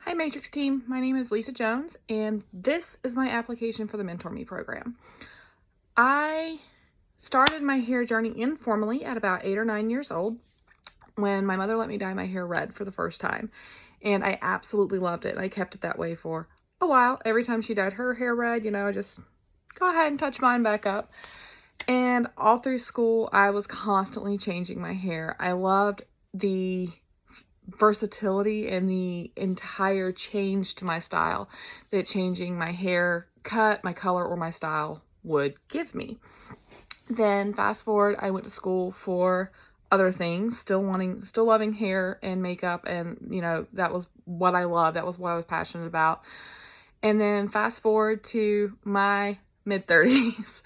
Hi Matrix team, my name is Lisa Jones and this is my application for the MentorMe program. I started my hair journey informally at about 8 or 9 years old when my mother let me dye my hair red for the first time, and I absolutely loved it. I kept it that way for a while. Every time she dyed her hair red, just go ahead and touch mine back up. And all through school, I was constantly changing my hair. I loved the versatility and the entire change to my style that changing my hair cut, my color, or my style would give me. Then fast forward, I went to school for other things, still loving hair and makeup, and that was what I loved. That was what I was passionate about. And then fast forward to my mid-30s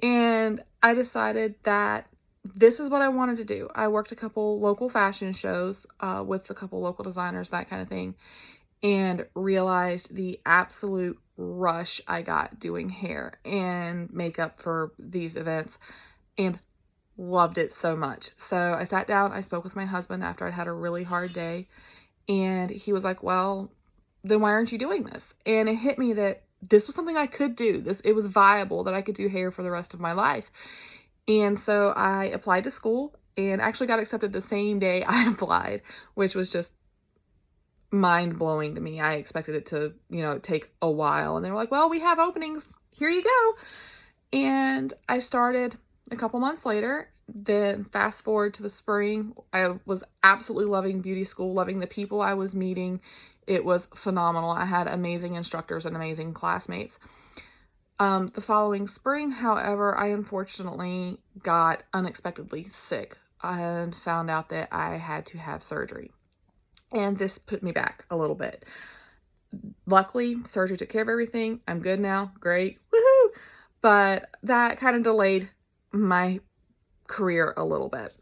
and I decided that this is what I wanted to do. I worked a couple local fashion shows with a couple local designers, that kind of thing, and realized the absolute rush I got doing hair and makeup for these events and loved it so much. So I sat down, I spoke with my husband after I'd had a really hard day, and he was like, well, then why aren't you doing this? And it hit me that this was something I could do. It was viable, that I could do hair for the rest of my life. And so I applied to school and actually got accepted the same day I applied, which was just mind-blowing to me. I expected it to, take a while. And they were like, well, we have openings. Here you go. And I started a couple months later. Then fast forward to the spring, I was absolutely loving beauty school, loving the people I was meeting. It was phenomenal. I had amazing instructors and amazing classmates. The following spring, however, I unfortunately got unexpectedly sick and found out that I had to have surgery. And this put me back a little bit. Luckily, surgery took care of everything. I'm good now. Great. Woohoo! But that kind of delayed my career a little bit.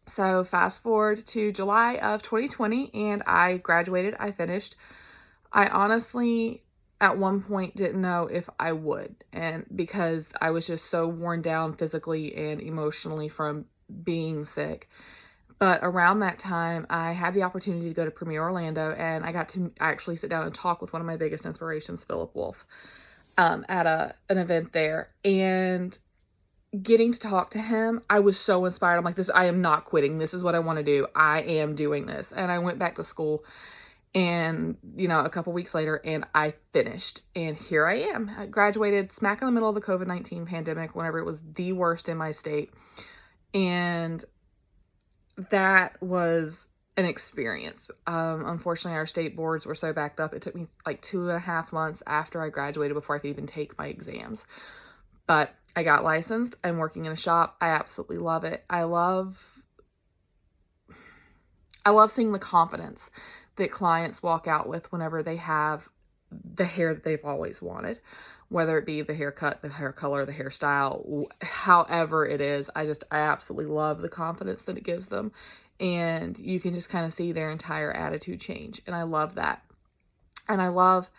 So fast forward to July of 2020 and I graduated. I finished. I honestly at one point didn't know if I would, and because I was just so worn down physically and emotionally from being sick. But around that time, I had the opportunity to go to Premier Orlando, and I got to actually sit down and talk with one of my biggest inspirations, Philip Wolf, at an event there. And getting to talk to him, I was so inspired. I'm like, I am not quitting. This is what I want to do. I am doing this. And I went back to school and, a couple weeks later, and I finished. And here I am. I graduated smack in the middle of the COVID-19 pandemic, whenever it was the worst in my state. And that was an experience. Unfortunately, our state boards were so backed up. It took me like 2.5 months after I graduated before I could even take my exams. But I got licensed. I'm working in a shop. I absolutely love it. I love seeing the confidence that clients walk out with whenever they have the hair that they've always wanted, whether it be the haircut, the hair color, the hairstyle, however it is. I absolutely love the confidence that it gives them. And you can just kind of see their entire attitude change. And I love that. And I love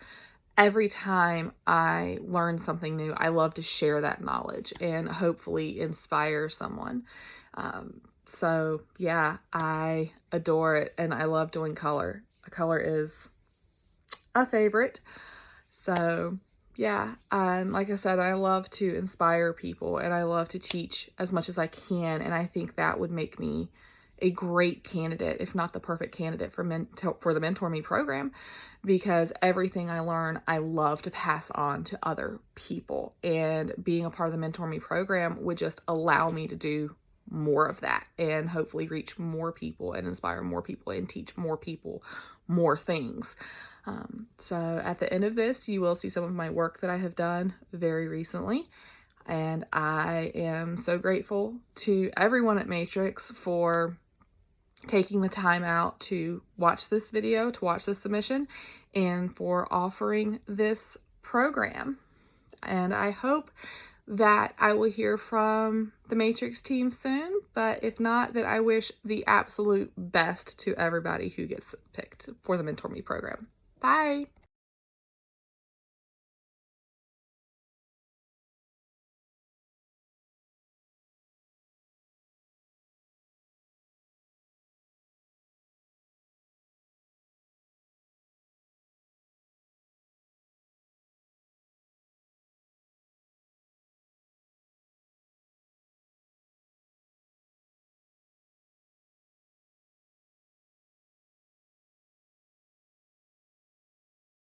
every time I learn something new, I love to share that knowledge and hopefully inspire someone. So yeah, I adore it and I love doing color. Color is a favorite. So yeah, and like I said, I love to inspire people and I love to teach as much as I can. And I think that would make me a great candidate, if not the perfect candidate for the MentorMe program, because everything I learn, I love to pass on to other people. And being a part of the MentorMe program would just allow me to do more of that and hopefully reach more people and inspire more people and teach more people more things. So at the end of this, you will see some of my work that I have done very recently. And I am so grateful to everyone at Matrix for taking the time out to watch this video, to watch this submission, and for offering this program. And I hope that I will hear from the Matrix team soon, but if not, that I wish the absolute best to everybody who gets picked for the MentorMe program. Bye!